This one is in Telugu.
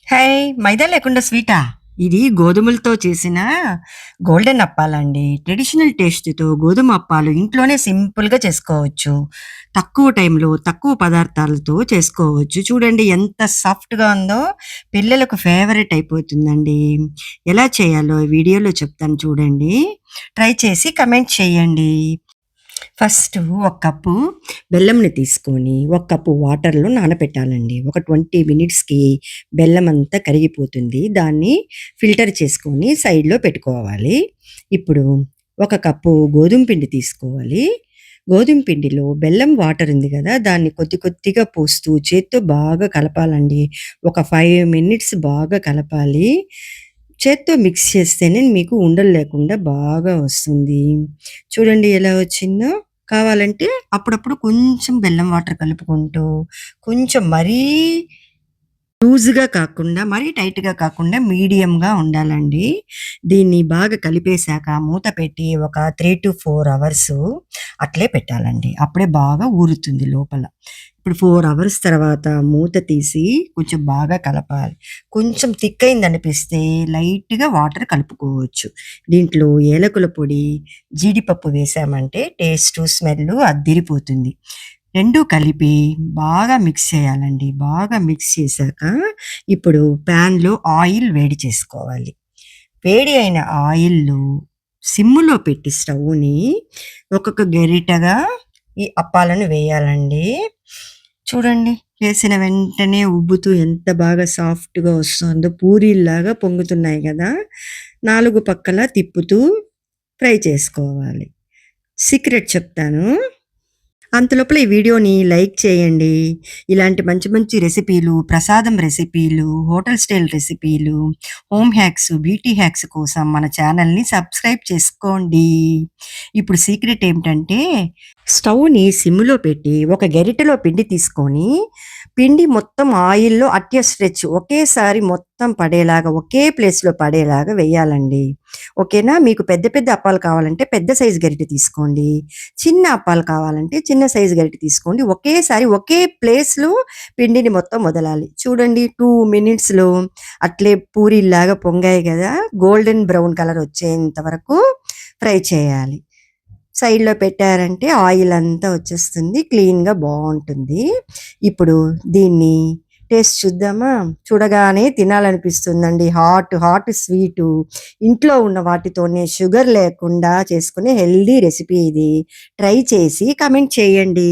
హాయ్! మైదా లేకుండా స్వీటా? ఇది గోధుమలతో చేసిన గోల్డెన్ అప్పాలండి. ట్రెడిషనల్ టేస్ట్‌తో గోధుమ అప్పాలు ఇంట్లోనే సింపుల్‌గా చేసుకోవచ్చు. తక్కువ టైంలో, తక్కువ పదార్థాలతో చేసుకోవచ్చు. చూడండి ఎంత సాఫ్ట్‌గా ఉందో, పిల్లలకు ఫేవరెట్ అయిపోతుందండి. ఎలా చేయాలో వీడియోలో చెప్తాను చూడండి. ట్రై చేసి కమెంట్ చేయండి. ఫస్టు ఒక కప్పు బెల్లంని తీసుకొని, ఒక కప్పు వాటర్‌లో నానపెట్టాలండి. ఒక 20 మినిట్స్‌కి బెల్లం అంతా కరిగిపోతుంది. దాన్ని ఫిల్టర్ చేసుకొని సైడ్‌లో పెట్టుకోవాలి. ఇప్పుడు ఒక కప్పు గోధుమ పిండి తీసుకోవాలి. గోధుమ పిండిలో బెల్లం వాటర్ ఉంది గదా! దాన్ని కొద్ది కొద్దిగా పోస్తూ చేత్తో బాగా కలపాలండి. ఒక 5 మినిట్స్ బాగా కలపాలి. చేత్తో మిక్స్ చేస్తేనే మీకు ఉండలు లేకుండా బాగా వస్తుంది. చూడండి ఎలా వచ్చిందో? కావాలంటే అప్పుడప్పుడు కొంచెం బెల్లం వాటర్ కలుపుకుంటూ, కొంచెం మరీ లూజ్‌గా కాకుండా, మరీ టైట్‌గా కాకుండా మీడియంగా ఉండాలండి. దీన్ని బాగా కలిపేశాక మూత పెట్టి ఒక 3-4 అవర్సు అట్లే పెట్టాలండి. అప్పుడే బాగా ఊరుతుంది లోపల. ఇప్పుడు 4 అవర్స్ తర్వాత మూత తీసి కొంచెం బాగా కలపాలి. కొంచెం థిక్ అయిందనిపిస్తే లైట్‌గా వాటర్ కలుపుకోవచ్చు. దీంట్లో ఏలకుల పొడి, జీడిపప్పు వేశామంటే టేస్టు, స్మెల్లు అద్దిరిపోతుంది. 2 కలిపి బాగా మిక్స్ చేయాలండి. బాగా మిక్స్ చేశాక ఇప్పుడు ప్యాన్‌లో ఆయిల్ వేడి చేసుకోవాలి. వేడి అయిన ఆయిల్‌లో సిమ్‌లో పెట్టి స్టవ్‌ని ఒక్కొక్క గరిటెగా ఈ అప్పాలను వేయాలండి. చూడండి వేసిన వెంటనే ఉబ్బుతూ ఎంత బాగా సాఫ్ట్‌గా వస్తుందో పూరీల్లాగా పొంగుతున్నాయి గదా! 4 పక్కల తిప్పుతూ ఫ్రై చేసుకోవాలి. సీక్రెట్ చెప్తాను. అంతలోపల ఈ వీడియోని లైక్ చేయండి. ఇలాంటి మంచి మంచి రెసిపీలు, ప్రసాదం రెసిపీలు, హోటల్ స్టైల్ రెసిపీలు, హోమ్ హ్యాక్స్, బ్యూటీ హ్యాక్స్ కోసం మన ఛానల్‌ని సబ్స్క్రైబ్ చేసుకోండి. ఇప్పుడు సీక్రెట్ ఏమిటంటే స్టవ్‌ని సిమ్‌లో పెట్టి ఒక గరిటెలో పిండి తీసుకొని, పిండి మొత్తం ఆయిల్‌లో స్ట్రెచ్ ఒకేసారి మొత్తం పడేలాగా, ఒకే ప్లేస్‌లో పడేలాగా వేయాలండి. ఓకేనా? మీకు పెద్ద పెద్ద అప్పాలు కావాలంటే పెద్ద సైజ్ గరిటె తీసుకోండి. చిన్న అప్పాలు కావాలంటే చిన్న సైజ్ గరిటె తీసుకోండి. ఒకేసారి ఒకే ప్లేస్‌లో పిండిని మొత్తం వదలాలి. చూడండి 2 మినిట్స్‌లో అట్లే పూరీల్లాగా పొంగాయి గదా! గోల్డెన్ బ్రౌన్ కలర్ వచ్చేంత వరకు ఫ్రై చేయాలి. సైడ్‌లో పెట్టారంటే ఆయిల్ అంతా వచ్చేస్తుంది. క్లీన్‌గా బావుంటుంది. ఇప్పుడు దీన్ని టేస్ట్ చూద్దామా? చూడగానే తినాలనిపిస్తుందండి. Hot, hot sweet. ఇంట్లో ఉన్న వాటితోనే షుగర్ లేకుండా చేసుకునే హెల్తీ రెసిపీ ఇది. ట్రై చేసి కమెంట్ చేయండి.